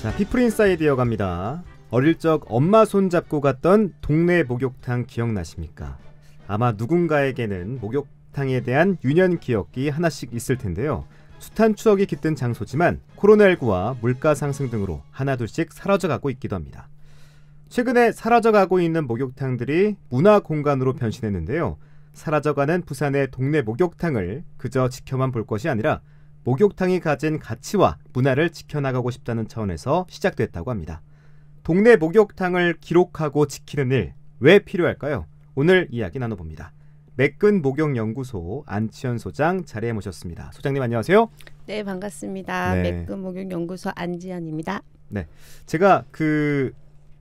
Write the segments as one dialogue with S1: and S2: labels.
S1: 자, 피플인사이드 이어갑니다. 어릴 적 엄마 손 잡고 갔던 동네 목욕탕 기억나십니까? 아마 누군가에게는 목욕탕에 대한 유년 기억이 하나씩 있을 텐데요. 숱한 추억이 깃든 장소지만 코로나19와 물가 상승 등으로 하나둘씩 사라져가고 있기도 합니다. 최근에 사라져가고 있는 목욕탕들이 문화 공간으로 변신했는데요. 사라져가는 부산의 동네 목욕탕을 그저 지켜만 볼 것이 아니라 목욕탕이 가진 가치와 문화를 지켜나가고 싶다는 차원에서 시작됐다고 합니다. 동네 목욕탕을 기록하고 지키는 일, 왜 필요할까요? 오늘 이야기 나눠봅니다. 매끈 목욕연구소 안치현 소장 자리에 모셨습니다. 소장님 안녕하세요.
S2: 네, 반갑습니다.
S1: 네.
S2: 매끈 목욕연구소 안지현입니다.
S1: 네, 제가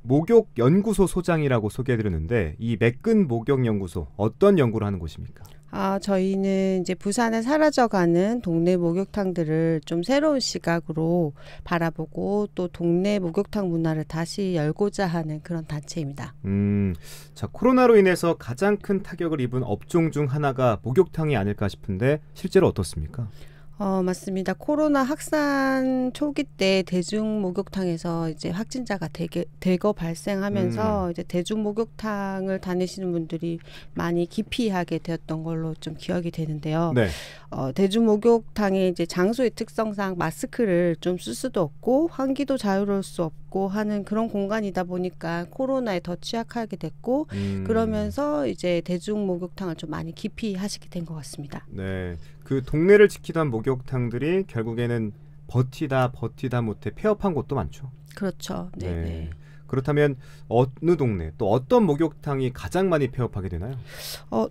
S1: 목욕연구소 소장이라고 소개해드렸는데 이 매끈 목욕연구소 어떤 연구를 하는 곳입니까?
S2: 저희는 이제 부산에 사라져가는 동네 목욕탕들을 좀 새로운 시각으로 바라보고 또 동네 목욕탕 문화를 다시 열고자 하는 그런 단체입니다.
S1: 자, 코로나로 인해서 가장 큰 타격을 입은 업종 중 하나가 목욕탕이 아닐까 싶은데 실제로 어떻습니까?
S2: 맞습니다. 코로나 확산 초기 때 대중 목욕탕에서 이제 확진자가 대거 발생하면서 이제 대중 목욕탕을 다니시는 분들이 많이 기피하게 되었던 걸로 좀 기억이 되는데요.
S1: 네.
S2: 대중 목욕탕의 이제 장소의 특성상 마스크를 좀 쓸 수도 없고 환기도 자유로울 수 없고 하는 그런 공간이다 보니까 코로나에 더 취약하게 됐고 그러면서 이제 대중 목욕탕을 좀 많이 기피하시게 된 것 같습니다.
S1: 네, 그 동네를 지키던 목욕탕들이 결국에는 버티다 못해 폐업한 곳도 많죠.
S2: 그렇죠. 네.
S1: 네. 그렇다면 어느 동네 또 어떤 목욕탕이 가장 많이 폐업하게 되나요?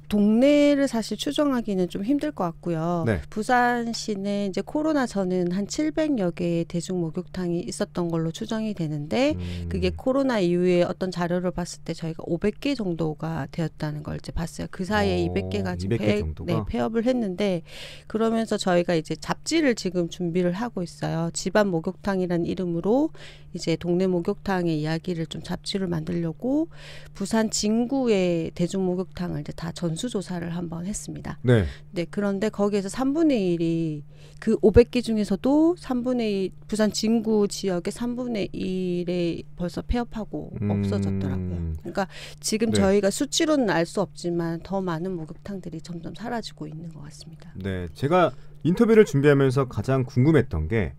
S2: 동네를 사실 추정하기는 좀 힘들 것 같고요.
S1: 네.
S2: 부산시는 이제 코로나 전은 한 700여 개의 대중 목욕탕이 있었던 걸로 추정이 되는데 그게 코로나 이후에 어떤 자료를 봤을 때 저희가 500개 정도가 되었다는 걸 이제 봤어요. 그 사이에 200개가 지금
S1: 200개 정도가?
S2: 폐업을 했는데 그러면서 저희가 이제 잡지를 지금 준비를 하고 있어요. 집안 목욕탕이라는 이름으로 이제 동네 목욕탕의 이야기를 좀 잡지를 만들려고 부산 진구의 대중 목욕탕을 이제 다 전수조사를 한번 했습니다.
S1: 네.
S2: 네, 그런데 거기에서 3분의 1이 그 500개 중에서도 3분의 1 부산 진구 지역의 3분의 1에 벌써 폐업하고 없어졌더라고요. 그러니까 지금
S1: 네.
S2: 저희가 수치로는 알 수 없지만 더 많은 목욕탕들이 점점 사라지고 있는 것 같습니다.
S1: 네, 제가 인터뷰를 준비하면서 가장 궁금했던 게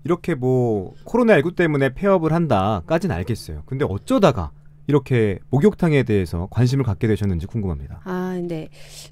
S1: 이렇게 코로나19 때문에 폐업을 한다까지는 알겠어요. 근데 어쩌다가 이렇게 목욕탕에 대해서 관심을 갖게 되셨는지 궁금합니다.
S2: 네.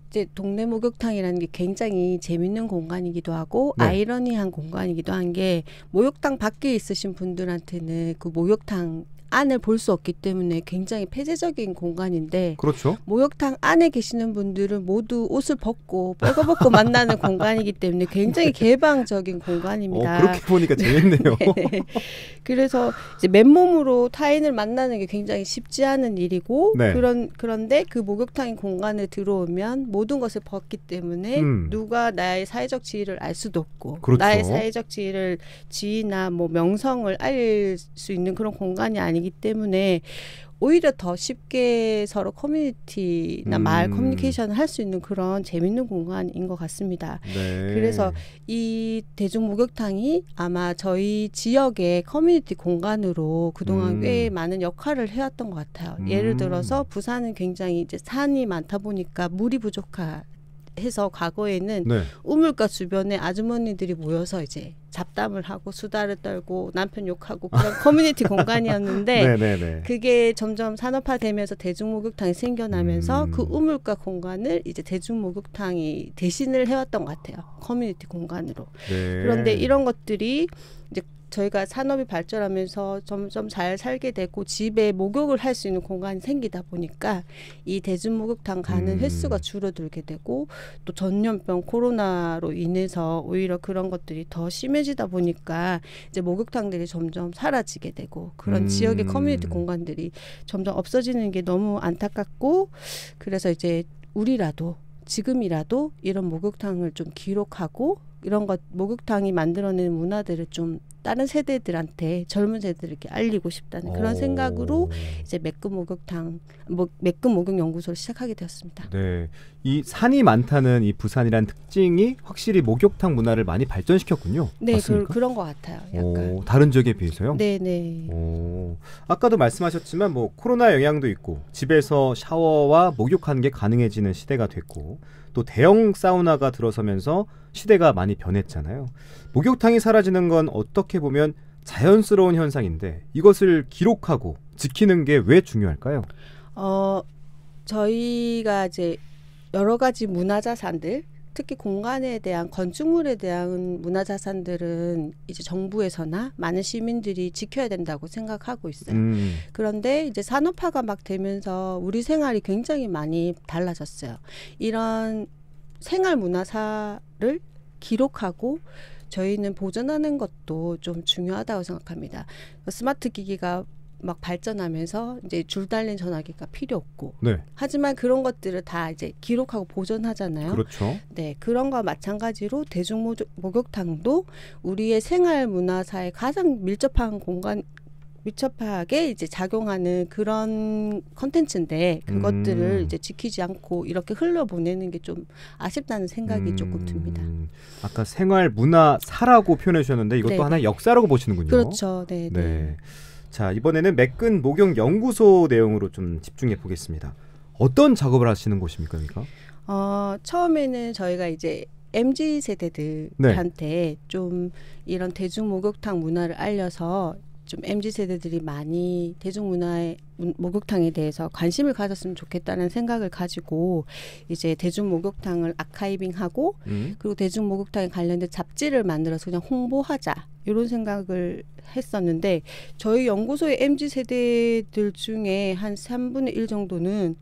S2: 이제 동네 목욕탕이라는 게 굉장히 재밌는 공간이기도 하고
S1: 네.
S2: 아이러니한 공간이기도 한 게 목욕탕 밖에 있으신 분들한테는 그 목욕탕 안을 볼 수 없기 때문에 굉장히 폐쇄적인 공간인데
S1: 그렇죠.
S2: 목욕탕 안에 계시는 분들은 모두 옷을 벗고 뻘거벗고 만나는 공간이기 때문에 굉장히 개방적인 공간입니다.
S1: 그렇게 보니까 재밌네요.
S2: 네. 그래서 이제 맨몸으로 타인을 만나는 게 굉장히 쉽지 않은 일이고
S1: 네.
S2: 그런데 그 목욕탕인 공간에 들어오면 모든 것을 벗기 때문에 누가 나의 사회적 지위를 알 수도 없고
S1: 그렇죠.
S2: 나의 사회적 지위나 명성을 알릴 수 있는 그런 공간이 아니기 때문에 오히려 더 쉽게 서로 커뮤니티나 말 커뮤니케이션을 할 수 있는 그런 재밌는 공간인 것 같습니다.
S1: 네.
S2: 그래서 이 대중 목욕탕이 아마 저희 지역의 커뮤니티 공간으로 그동안 꽤 많은 역할을 해왔던 것 같아요. 예를 들어서 부산은 굉장히 이제 산이 많다 보니까 물이 부족해서 과거에는
S1: 네.
S2: 우물가 주변에 아주머니들이 모여서 이제 잡담을 하고 수다를 떨고 남편 욕하고 그런 커뮤니티 공간이었는데
S1: 네네네.
S2: 그게 점점 산업화되면서 대중목욕탕이 생겨나면서 그 우물가 공간을 이제 대중목욕탕이 대신을 해왔던 것 같아요. 커뮤니티 공간으로.
S1: 네.
S2: 그런데 이런 것들이 이제 저희가 산업이 발전하면서 점점 잘 살게 되고 집에 목욕을 할 수 있는 공간이 생기다 보니까 이 대중목욕탕 가는 횟수가 줄어들게 되고 또 전염병 코로나로 인해서 오히려 그런 것들이 더 심해지다 보니까 이제 목욕탕들이 점점 사라지게 되고 그런 지역의 커뮤니티 공간들이 점점 없어지는 게 너무 안타깝고 그래서 이제 우리라도 지금이라도 이런 목욕탕을 좀 기록하고 이런 것 목욕탕이 만들어내는 문화들을 좀 다른 세대들한테 젊은 세대들에게 알리고 싶다는 그런 생각으로 이제 매끈 목욕 연구소를 시작하게 되었습니다.
S1: 네, 이 산이 많다는 이 부산이란 특징이 확실히 목욕탕 문화를 많이 발전시켰군요.
S2: 네,
S1: 맞습니까?
S2: 그런 것 같아요. 약간.
S1: 다른 지역에 비해서요?
S2: 네네.
S1: 아까도 말씀하셨지만 뭐 코로나 영향도 있고 집에서 샤워와 목욕하는 게 가능해지는 시대가 됐고 또 대형 사우나가 들어서면서 시대가 많이 변했잖아요. 목욕탕이 사라지는 건 어떻게 보면 자연스러운 현상인데 이것을 기록하고 지키는 게 왜 중요할까요?
S2: 저희가 이제 여러 가지 문화자산들, 특히 공간에 대한 건축물에 대한 문화자산들은 이제 정부에서나 많은 시민들이 지켜야 된다고 생각하고 있어요. 그런데 이제 산업화가 막 되면서 우리 생활이 굉장히 많이 달라졌어요. 이런 생활 문화사를 기록하고 저희는 보존하는 것도 좀 중요하다고 생각합니다. 스마트 기기가 막 발전하면서 이제 줄 달린 전화기가 필요 없고
S1: 네.
S2: 하지만 그런 것들을 다 이제 기록하고 보존하잖아요.
S1: 그렇죠.
S2: 네, 그런 거와 마찬가지로 대중 목욕탕도 우리의 생활 문화사에 가장 밀접하게 이제 작용하는 그런 컨텐츠인데 그것들을 이제 지키지 않고 이렇게 흘려보내는 게 좀 아쉽다는 생각이 조금 듭니다.
S1: 아까 생활 문화사라고 표현해 주셨는데 이것도
S2: 네네.
S1: 하나의 역사라고 보시는군요.
S2: 그렇죠. 네.
S1: 네. 자, 이번에는 매끈 목욕 연구소 내용으로 좀 집중해 보겠습니다. 어떤 작업을 하시는 곳입니까, 그러니까?
S2: 처음에는 저희가 이제 MZ 세대들한테 좀 이런 대중 목욕탕 문화를 알려서 좀 MZ 세대들이 많이 대중문화의 목욕탕에 대해서 관심을 가졌으면 좋겠다는 생각을 가지고 이제 대중 목욕탕을 아카이빙하고 그리고 대중 목욕탕에 관련된 잡지를 만들어서 그냥 홍보하자 이런 생각을 했었는데 저희 연구소의 MZ 세대들 중에 한 3분의 1 정도는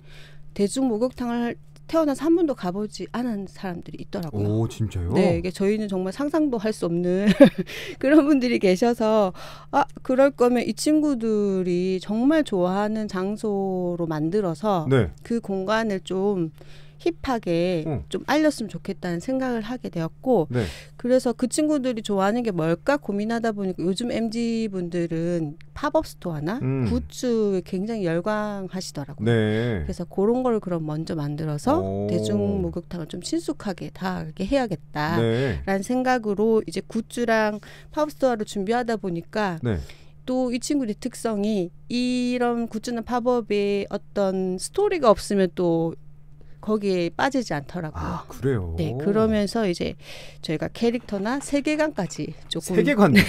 S2: 대중 목욕탕을 태어나서 한 번도 가보지 않은 사람들이 있더라고요.
S1: 오, 진짜요?
S2: 네, 이게 저희는 정말 상상도 할 수 없는 그런 분들이 계셔서 그럴 거면 이 친구들이 정말 좋아하는 장소로 만들어서
S1: 네.
S2: 그 공간을 좀 힙하게 좀 알렸으면 좋겠다는 생각을 하게 되었고
S1: 네.
S2: 그래서 그 친구들이 좋아하는 게 뭘까 고민하다 보니까 요즘 MZ분들은 팝업 스토어나 굿즈에 굉장히 열광하시더라고요.
S1: 네.
S2: 그래서 그런 걸 그럼 먼저 만들어서 대중 목욕탕을 좀 친숙하게 다하게 해야겠다라는 생각으로 이제 굿즈랑 팝업 스토어를 준비하다 보니까
S1: 네.
S2: 또 이 친구들의 특성이 이런 굿즈나 팝업에 어떤 스토리가 없으면 또 거기에 빠지지 않더라고요.
S1: 아, 그래요?
S2: 네, 그러면서 이제 저희가 캐릭터나 세계관까지 조금
S1: 세계관이요?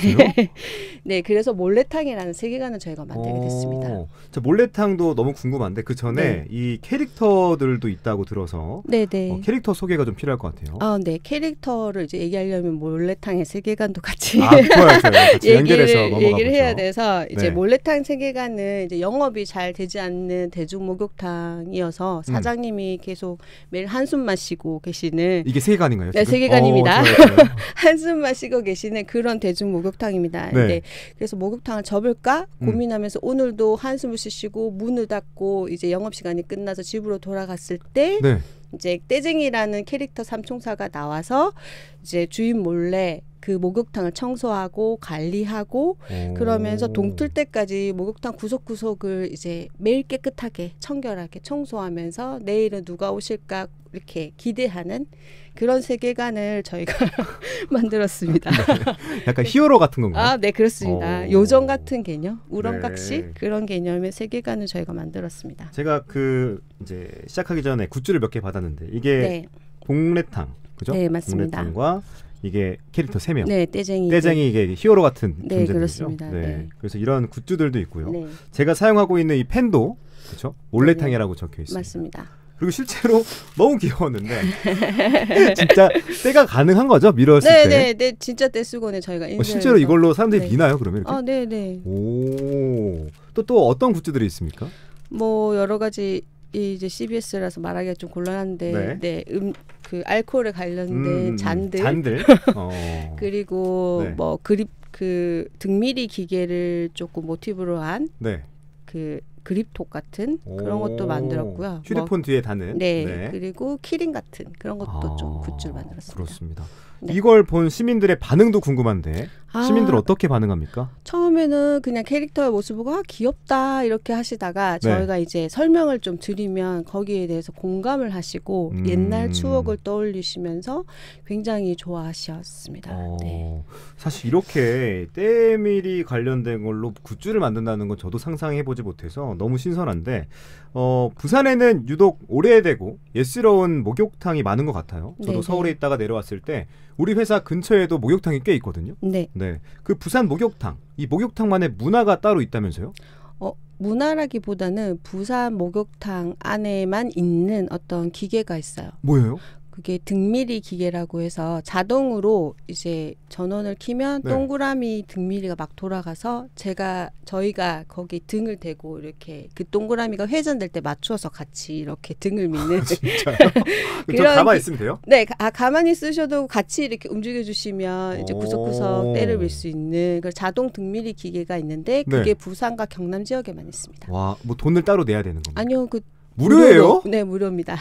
S2: 네, 그래서 몰래탕이라는 세계관을 저희가 만들게 됐습니다.
S1: 자, 몰래탕도 너무 궁금한데 그 전에
S2: 네.
S1: 이 캐릭터들도 있다고 들어서
S2: 네네.
S1: 캐릭터 소개가 좀 필요할 것 같아요.
S2: 네, 캐릭터를 이제 얘기하려면 몰래탕의 세계관도 같이
S1: 좋아요. 같이 연결해서 넘어가
S2: 얘기를
S1: 보죠.
S2: 해야 돼서 이제
S1: 네.
S2: 몰래탕 세계관은 이제 영업이 잘 되지 않는 대중 목욕탕이어서 사장님이 계속 매일 한숨만 쉬고 계시는
S1: 이게 세계관인가요?
S2: 네,
S1: 지금?
S2: 세계관입니다.
S1: 좋아요.
S2: 한숨만 쉬고 계시는 그런 대중 목욕탕입니다.
S1: 네.
S2: 네. 그래서 목욕탕을 접을까 고민하면서 오늘도 한숨을 쉬시고 문을 닫고 이제 영업 시간이 끝나서 집으로 돌아갔을 때
S1: 네.
S2: 이제 떼쟁이라는 캐릭터 삼총사가 나와서 이제 주인 몰래 그 목욕탕을 청소하고 관리하고 그러면서 동틀 때까지 목욕탕 구석구석을 이제 매일 깨끗하게 청결하게 청소하면서 내일은 누가 오실까 이렇게 기대하는 그런 세계관을 저희가 만들었습니다.
S1: 약간 히어로 같은 건가요?
S2: 네, 그렇습니다. 요정 같은 개념, 우렁각시 그런 개념의 세계관을 저희가 만들었습니다.
S1: 제가 이제 시작하기 전에 굿즈를 몇 개 받았는데 이게 봉래탕, 그죠?
S2: 네, 맞습니다.
S1: 봉래탕과 이게 캐릭터 3명.
S2: 네, 떼쟁이
S1: 이게 히어로 같은
S2: 네,
S1: 존재들이죠.
S2: 그렇습니다.
S1: 네.
S2: 네.
S1: 그래서 이런 굿즈들도 있고요.
S2: 네.
S1: 제가 사용하고 있는 이 펜도 그렇죠? 몰래탕이라고 적혀 있습니다.
S2: 맞습니다.
S1: 그리고 실제로 너무 귀여웠는데 진짜 때가 가능한 거죠? 밀었을 때.
S2: 네, 진짜 떼수건에 저희가
S1: 실제로 이걸로 사람들이 미나요? 그러면 이렇게?
S2: 네.
S1: 오, 또 어떤 굿즈들이 있습니까?
S2: 뭐 여러 가지 이제 CBS라서 말하기가 좀 곤란한데, 그 알코올에 관련된 잔들. 그리고 뭐 그립 그 등밀이 기계를 조금 모티브로 한 그 그립톡 같은 그런 것도 만들었고요.
S1: 휴대폰 뒤에 다는.
S2: 네. 그리고 키링 같은 그런 것도 좀 굿즈를 만들었습니다.
S1: 그렇습니다.
S2: 네.
S1: 이걸 본 시민들의 반응도 궁금한데 시민들 어떻게 반응합니까?
S2: 처음에는 그냥 캐릭터의 모습 보고 귀엽다 이렇게 하시다가 저희가 이제 설명을 좀 드리면 거기에 대해서 공감을 하시고 옛날 추억을 떠올리시면서 굉장히 좋아하셨습니다. 네.
S1: 사실 이렇게 때밀이 관련된 걸로 굿즈를 만든다는 건 저도 상상해보지 못해서 너무 신선한데 부산에는 유독 오래되고 예스러운 목욕탕이 많은 것 같아요. 저도 서울에 있다가 내려왔을 때 우리 회사 근처에도 목욕탕이 꽤 있거든요.
S2: 네.
S1: 그 부산 목욕탕, 이 목욕탕만의 문화가 따로 있다면서요?
S2: 문화라기보다는 부산 목욕탕 안에만 있는 어떤 기계가 있어요.
S1: 뭐예요?
S2: 그게 등밀이 기계라고 해서 자동으로 이제 전원을 키면 동그라미 등밀이가 막 돌아가서 저희가 거기 등을 대고 이렇게 그 동그라미가 회전될 때 맞춰서 같이 이렇게 등을 미는.
S1: 진짜요? 저 가만히 있으면 돼요?
S2: 네, 가만히 있으셔도 같이 이렇게 움직여주시면 이제 구석구석 때를 밀 수 있는 그 자동 등밀이 기계가 있는데 그게 부산과 경남 지역에만 있습니다.
S1: 와, 뭐 돈을 따로 내야 되는 건가요?
S2: 아니요,
S1: 무료예요?
S2: 네, 무료입니다.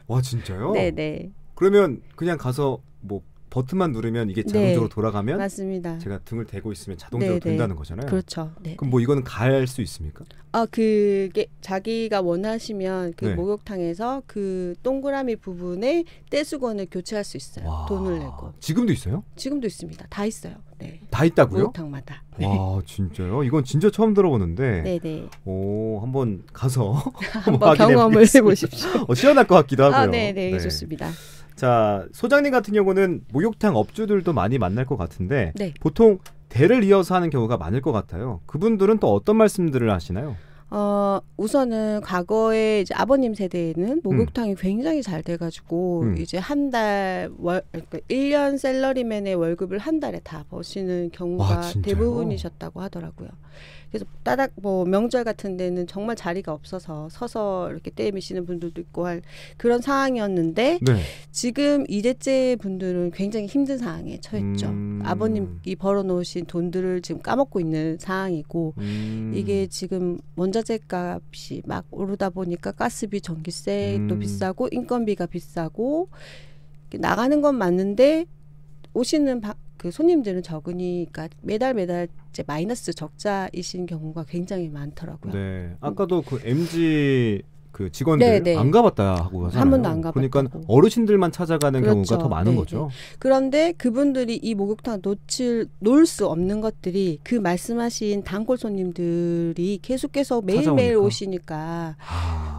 S1: 와, 진짜요?
S2: 네네.
S1: 그러면 그냥 가서 뭐 버튼만 누르면 이게 자동적으로 돌아가면
S2: 맞습니다.
S1: 제가 등을 대고 있으면 자동적으로 된다는 거잖아요.
S2: 그렇죠. 네.
S1: 그럼 뭐 이거는 갈 수 있습니까?
S2: 그게 자기가 원하시면 그 목욕탕에서 그 동그라미 부분에 떼수건을 교체할 수 있어요.
S1: 와,
S2: 돈을 내고.
S1: 지금도 있어요?
S2: 지금도 있습니다. 다 있어요. 네.
S1: 다 있다고요?
S2: 목욕탕마다.
S1: 와, 진짜요? 이건 진짜 처음 들어보는데.
S2: 네네.
S1: 한번 가서
S2: 한번 경험을 해보십시오.
S1: 시원할 것 같기도 하고요.
S2: 네, 좋습니다.
S1: 자, 소장님 같은 경우는 목욕탕 업주들도 많이 만날 것 같은데 보통 대를 이어서 하는 경우가 많을 것 같아요. 그분들은 또 어떤 말씀들을 하시나요?
S2: 우선은 과거에 이제 아버님 세대에는 목욕탕이 굉장히 잘 돼가지고 이제 한 달 그러니까 1년 셀러리맨의 월급을 한 달에 다 버시는 경우가 대부분이셨다고 하더라고요. 그래서 따닥 뭐 명절 같은 데는 정말 자리가 없어서 서서 이렇게 때 미시는 분들도 있고 할 그런 상황이었는데 지금 2대째 분들은 굉장히 힘든 상황에 처했죠. 아버님이 벌어놓으신 돈들을 지금 까먹고 있는 상황이고 이게 지금 원자재 값이 막 오르다 보니까 가스비, 전기세도 비싸고 인건비가 비싸고 나가는 건 맞는데 오시는 그 손님들은 적으니까 매달 이제 마이너스 적자이신 경우가 굉장히 많더라고요.
S1: 네, 아까도 그 MG 그 직원들 안 가봤다 하고 하잖아요.
S2: 한 번도 안 가봤고.
S1: 그러니까 어르신들만 찾아가는 경우가 더 많은 거죠.
S2: 그런데 그분들이 이 목욕탕 놓을 수 없는 것들이 그 말씀하신 단골 손님들이 계속해서 매일매일 오시니까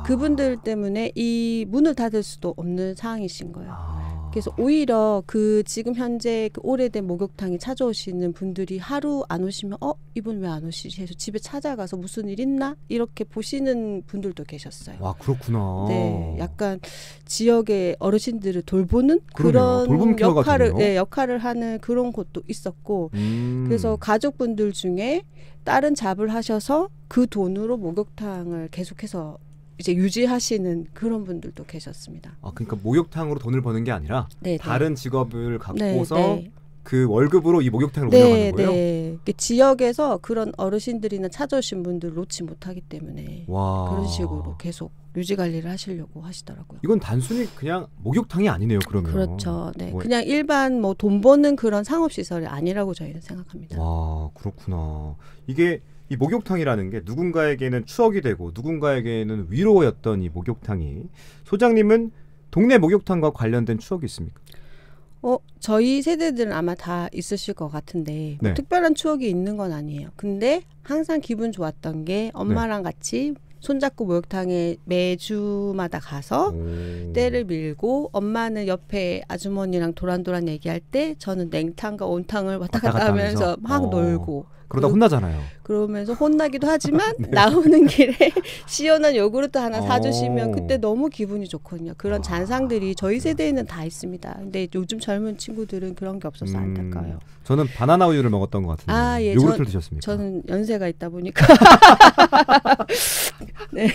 S2: 그분들 때문에 이 문을 닫을 수도 없는 상황이신 거예요. 그래서 오히려 그 지금 현재 그 오래된 목욕탕에 찾아오시는 분들이 하루 안 오시면 이분 왜 안 오시지 해서 집에 찾아가서 무슨 일 있나 이렇게 보시는 분들도 계셨어요.
S1: 와, 그렇구나.
S2: 네, 약간 지역의 어르신들을 돌보는
S1: 그런
S2: 역할을 하는 그런 곳도 있었고 그래서 가족분들 중에 다른 잡을 하셔서 그 돈으로 목욕탕을 계속해서 이제 유지하시는 그런 분들도 계셨습니다.
S1: 그러니까 목욕탕으로 돈을 버는 게 아니라 다른 직업을 갖고서 그 월급으로 이 목욕탕을 운영하는 거예요?
S2: 네. 지역에서 그런 어르신들이나 찾아오신 분들 놓지 못하기 때문에 그런 식으로 계속 유지 관리를 하시려고 하시더라고요.
S1: 이건 단순히 그냥 목욕탕이 아니네요, 그러면.
S2: 그렇죠. 네. 그냥 일반 뭐 돈 버는 그런 상업시설이 아니라고 저희는 생각합니다.
S1: 와, 그렇구나. 이게 이 목욕탕이라는 게 누군가에게는 추억이 되고 누군가에게는 위로였던 이 목욕탕이 소장님은 동네 목욕탕과 관련된 추억이 있습니까?
S2: 저희 세대들은 아마 다 있으실 것 같은데 뭐 특별한 추억이 있는 건 아니에요. 근데 항상 기분 좋았던 게 엄마랑 같이 손잡고 목욕탕에 매주마다 가서 때를 밀고 엄마는 옆에 아주머니랑 도란도란 얘기할 때 저는 냉탕과 온탕을 왔다 갔다 하면서 막 놀고
S1: 그러다 혼나잖아요.
S2: 그러면서 혼나기도 하지만 나오는 길에 시원한 요구르트 하나 사주시면 그때 너무 기분이 좋거든요. 그런 잔상들이 저희 세대에는 다 있습니다. 근데 요즘 젊은 친구들은 그런 게 없어서 안타까워요.
S1: 저는 바나나 우유를 먹었던 것 같은데 요구르트를 드셨습니까?
S2: 저는 연세가 있다 보니까 네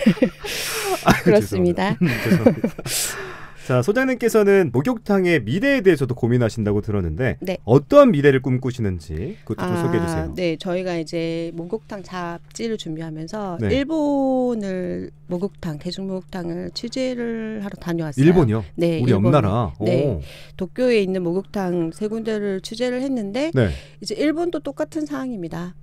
S2: 그렇습니다.
S1: 죄송합니다. 자, 소장님께서는 목욕탕의 미래에 대해서도 고민하신다고 들었는데
S2: 네.
S1: 어떤 미래를 꿈꾸시는지 그것도 좀 소개해 주세요.
S2: 네, 저희가 이제 목욕탕 잡지를 준비하면서
S1: 네.
S2: 일본을 목욕탕, 대중목욕탕을 취재를 하러 다녀왔어요.
S1: 일본이요?
S2: 네,
S1: 우리
S2: 일본.
S1: 옆나라.
S2: 네.
S1: 오.
S2: 도쿄에 있는 목욕탕 3군데를 취재를 했는데
S1: 네.
S2: 이제 일본도 똑같은 상황입니다.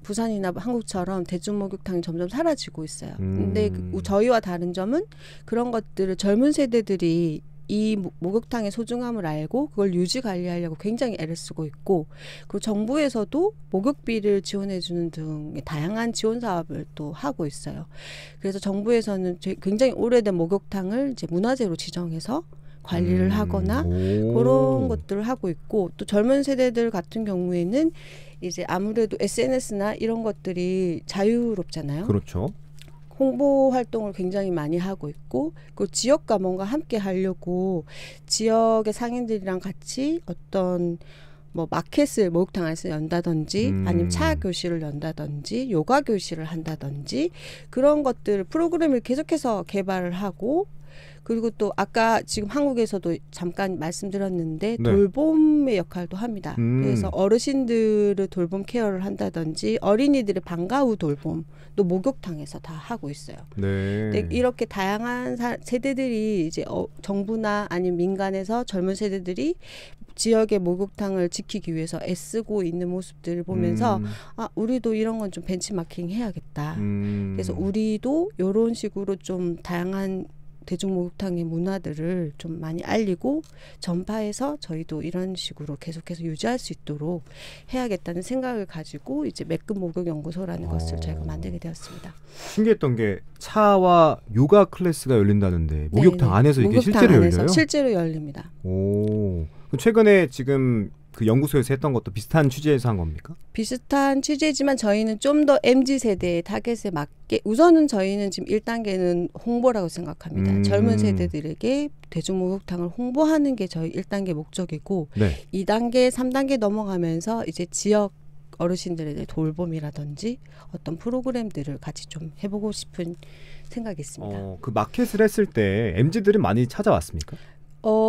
S2: 부산이나 한국처럼 대중목욕탕이 점점 사라지고 있어요. 근데 저희와 다른 점은 그런 것들을 젊은 세대들이 이 목욕탕의 소중함을 알고 그걸 유지 관리하려고 굉장히 애를 쓰고 있고, 그리고 정부에서도 목욕비를 지원해주는 등의 다양한 지원 사업을 또 하고 있어요. 그래서 정부에서는 굉장히 오래된 목욕탕을 이제 문화재로 지정해서 관리를 하거나 그런 것들을 하고 있고, 또 젊은 세대들 같은 경우에는 이제 아무래도 SNS나 이런 것들이 자유롭잖아요.
S1: 그렇죠.
S2: 홍보 활동을 굉장히 많이 하고 있고, 그 지역과 뭔가 함께 하려고 지역의 상인들이랑 같이 어떤 뭐 마켓을 목욕탕 안에서 연다든지 아니면 차 교실을 연다든지 요가 교실을 한다든지 그런 것들 프로그램을 계속해서 개발을 하고, 그리고 또 아까 지금 한국에서도 잠깐 말씀드렸는데
S1: 네.
S2: 돌봄의 역할도 합니다. 그래서 어르신들을 돌봄 케어를 한다든지 어린이들의 방과 후 돌봄도 목욕탕에서 다 하고 있어요.
S1: 네.
S2: 근데 이렇게 다양한 세대들이 이제 정부나 아니면 민간에서 젊은 세대들이 지역의 목욕탕을 지키기 위해서 애쓰고 있는 모습들을 보면서 우리도 이런 건 좀 벤치마킹 해야겠다. 그래서 우리도 이런 식으로 좀 다양한 대중목욕탕의 문화들을 좀 많이 알리고 전파해서 저희도 이런 식으로 계속해서 유지할 수 있도록 해야겠다는 생각을 가지고 이제 매끈 목욕연구소라는 것을 저희가 만들게 되었습니다.
S1: 신기했던 게 차와 요가 클래스가 열린다는데 목욕탕 안에서 이게 실제로 열려요?
S2: 실제로 열립니다.
S1: 오, 최근에 지금 그 연구소에서 했던 것도 비슷한 취지에서 한 겁니까?
S2: 비슷한 취지지만 저희는 좀 더 MZ세대의 타겟에 맞게, 우선은 저희는 지금 1단계는 홍보라고 생각합니다. 젊은 세대들에게 대중목욕탕을 홍보하는 게 저희 1단계 목적이고,
S1: 네.
S2: 2단계, 3단계 넘어가면서 이제 지역 어르신들에 대해 돌봄이라든지 어떤 프로그램들을 같이 좀 해보고 싶은 생각이 있습니다.
S1: 그 마켓을 했을 때 MZ들은 많이 찾아왔습니까?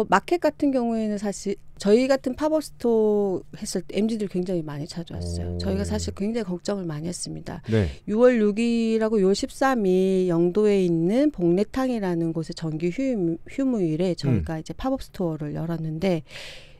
S2: 마켓 같은 경우에는 사실 저희 같은 팝업 스토어 했을 때 MZ들이 굉장히 많이 찾아왔어요. 저희가 사실 굉장히 걱정을 많이 했습니다.
S1: 네.
S2: 6월 6일하고 6월 13일 영도에 있는 복례탕이라는 곳의 정기 휴무일에 저희가 이제 팝업 스토어를 열었는데,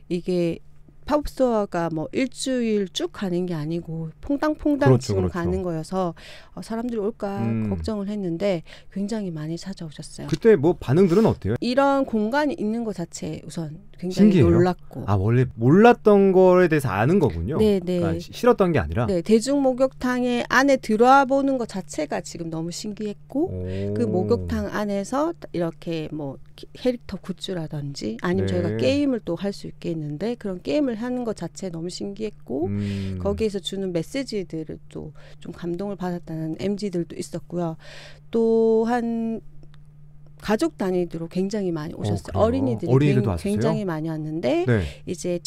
S2: 이게 팝업 스토어가 뭐 일주일 쭉 가는 게 아니고 퐁당퐁당
S1: 그렇죠,
S2: 지금
S1: 그렇죠.
S2: 가는 거여서 사람들이 올까 걱정을 했는데 굉장히 많이 찾아오셨어요.
S1: 그때 뭐 반응들은 어때요?
S2: 이런 공간이 있는 것 자체에 우선 굉장히
S1: 신기해요.
S2: 놀랐고.
S1: 원래 몰랐던 거에 대해서 아는 거군요.
S2: 네.
S1: 그러니까 싫었던 게 아니라.
S2: 네, 대중목욕탕의 안에 들어와 보는 것 자체가 지금 너무 신기했고, 그 목욕탕 안에서 이렇게 뭐 캐릭터 굿즈라든지 아니면 저희가 게임을 또 할 수 있게 했는데, 그런 게임을 하는 것 자체 너무 신기했고, 거기에서 주는 메시지들을 또 좀 감동을 받았다는 MZ들도 있었고요. 또한 가족 단위로 굉장히 많이 오셨어요. 어린이들이 굉장히 많이 왔는데,
S1: 네.
S2: 이제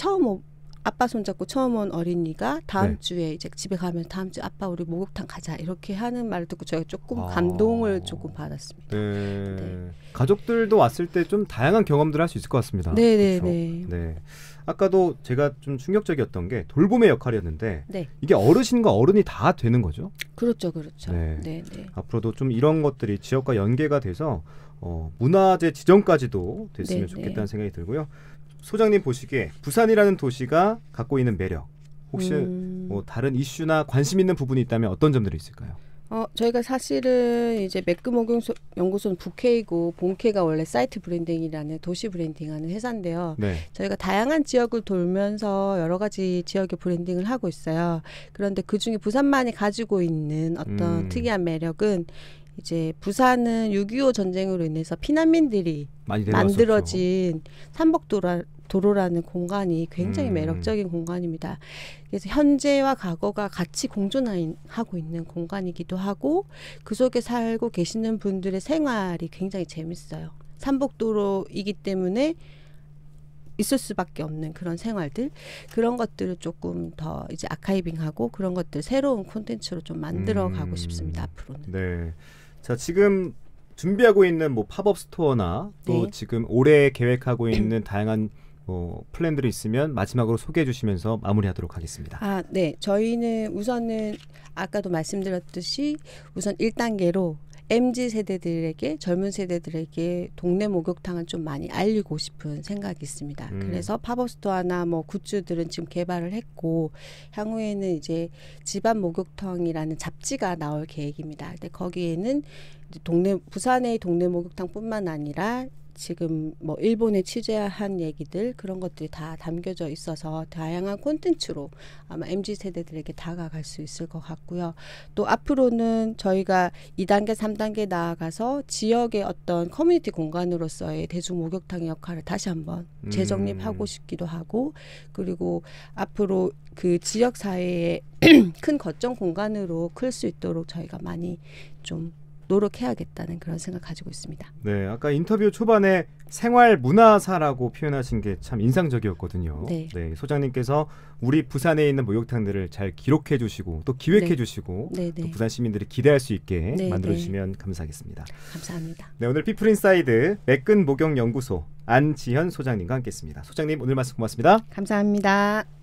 S2: 아빠 손잡고 처음 온 어린이가 다음 주에 이제 집에 가면 다음 주에 아빠 우리 목욕탕 가자 이렇게 하는 말을 듣고 저희가 조금 감동을 조금 받았습니다.
S1: 네. 가족들도 왔을 때 좀 다양한 경험들을 할 수 있을 것 같습니다.
S2: 네.
S1: 아까도 제가 좀 충격적이었던 게 돌봄의 역할이었는데,
S2: 네.
S1: 이게 어르신과 어른이 다 되는 거죠?
S2: 그렇죠.
S1: 네. 앞으로도 좀 이런 것들이 지역과 연계가 돼서 문화재 지정까지도 됐으면 좋겠다는 생각이 들고요. 소장님 보시기에 부산이라는 도시가 갖고 있는 매력, 혹시 뭐 다른 이슈나 관심 있는 부분이 있다면 어떤 점들이 있을까요?
S2: 저희가 사실은 이제 매끈목욕연구소는 북회이고 본캐가 원래 사이트 브랜딩이라는 도시 브랜딩하는 회사인데요.
S1: 네.
S2: 저희가 다양한 지역을 돌면서 여러 가지 지역의 브랜딩을 하고 있어요. 그런데 그중에 부산만이 가지고 있는 어떤 특이한 매력은, 이제 부산은 6.25 전쟁으로 인해서 피난민들이
S1: 많이
S2: 만들어진 삼복도로라는 공간이 굉장히 매력적인 공간입니다. 그래서 현재와 과거가 같이 공존하고 있는 공간이기도 하고, 그 속에 살고 계시는 분들의 생활이 굉장히 재밌어요. 삼복도로이기 때문에 있을 수밖에 없는 그런 생활들, 그런 것들을 조금 더 이제 아카이빙하고 그런 것들 새로운 콘텐츠로 좀 만들어 가고 싶습니다. 앞으로는.
S1: 네. 자, 지금 준비하고 있는 뭐 팝업 스토어나 또
S2: 네.
S1: 지금 올해 계획하고 있는 다양한 플랜들이 있으면 마지막으로 소개해 주시면서 마무리하도록 하겠습니다.
S2: 아, 네. 저희는 우선은 아까도 말씀드렸듯이 우선 1단계로 MZ 세대들에게 젊은 세대들에게 동네 목욕탕을 좀 많이 알리고 싶은 생각이 있습니다. 그래서 팝업 스토어나 뭐 굿즈들은 지금 개발을 했고 향후에는 이제 집안 목욕탕이라는 잡지가 나올 계획입니다. 근데 거기에는 이제 부산의 동네 목욕탕뿐만 아니라 지금 뭐 일본에 취재한 얘기들 그런 것들이 다 담겨져 있어서 다양한 콘텐츠로 아마 MZ 세대들에게 다가갈 수 있을 것 같고요. 또 앞으로는 저희가 2단계, 3단계 나아가서 지역의 어떤 커뮤니티 공간으로서의 대중 목욕탕의 역할을 다시 한번 재정립하고 싶기도 하고, 그리고 앞으로 그 지역 사회의 큰 거점 공간으로 클 수 있도록 저희가 많이 좀 노력해야겠다는 그런 생각 가지고 있습니다.
S1: 네, 아까 인터뷰 초반에 생활 문화사라고 표현하신 게 참 인상적이었거든요.
S2: 네.
S1: 네, 소장님께서 우리 부산에 있는 목욕탕들을 잘 기록해 주시고 또 기획해
S2: 네.
S1: 주시고
S2: 네,
S1: 또
S2: 네.
S1: 부산 시민들이 기대할 수 있게
S2: 네,
S1: 만들어
S2: 네.
S1: 주시면 감사하겠습니다.
S2: 감사합니다.
S1: 네, 오늘 피플인사이드 매끈 목욕 연구소 안지현 소장님과 함께했습니다. 소장님 오늘 말씀 고맙습니다.
S2: 감사합니다.